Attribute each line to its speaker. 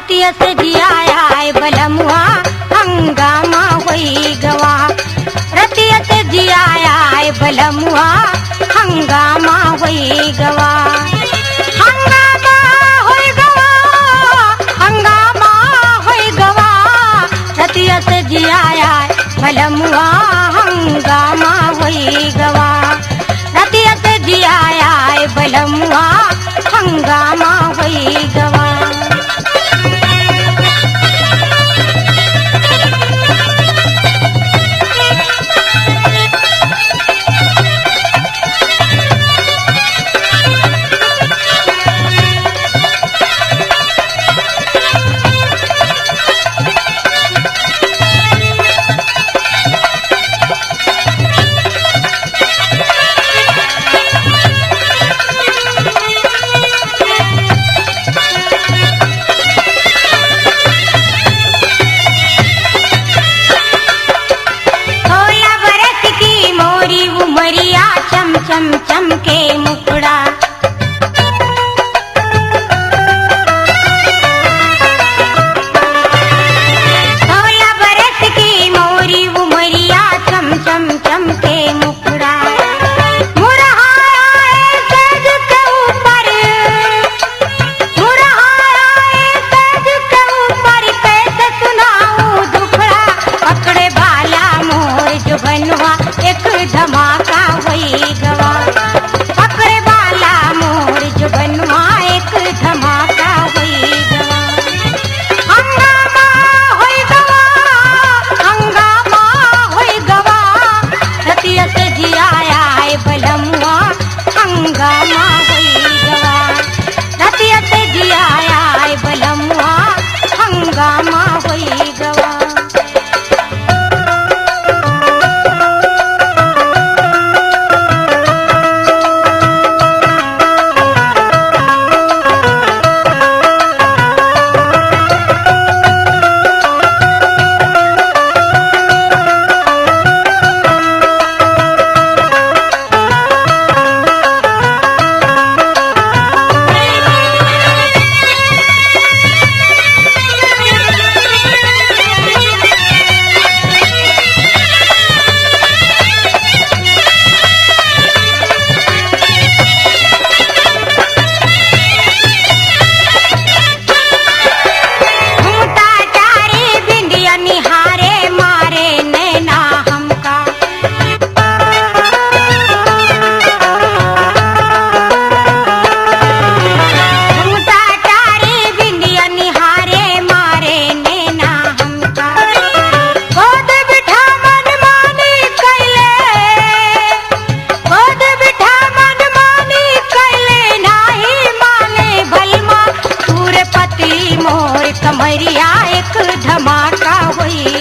Speaker 1: रतिया से जियाए बलमुआ हंगामा होई गवा। रतिया से जियाए बलमुआ हंगामा होई गवा। हंगामा होई गवा, हंगामा होई गवा। रतिया से जियाए बलमुआ हंगामा होई गवा। रतिया से जियाए बलमुआ हंगामा होई गवा। चम चम के मुखड़ा सोलह बरस की मोरी उमरिया चम चम चम के मुखड़ा। मुरहाए सज के ऊपर, मुरहाए सज के ऊपर कैसे सुनाऊं दुखड़ा। पकड़े बाला मोर जो बनवा एक धमाका होई गवा। पकड़े वाला मोर जो बनवा एक धमाका होई गवा। हंगामा होई गवा, हंगामा होई गवा। रतिया से जियाए बलमुआ हंगामा होई गवा। रतिया से जियाए बलमुआ हंगामा होई गवा। कमरिया एक धमाका हुई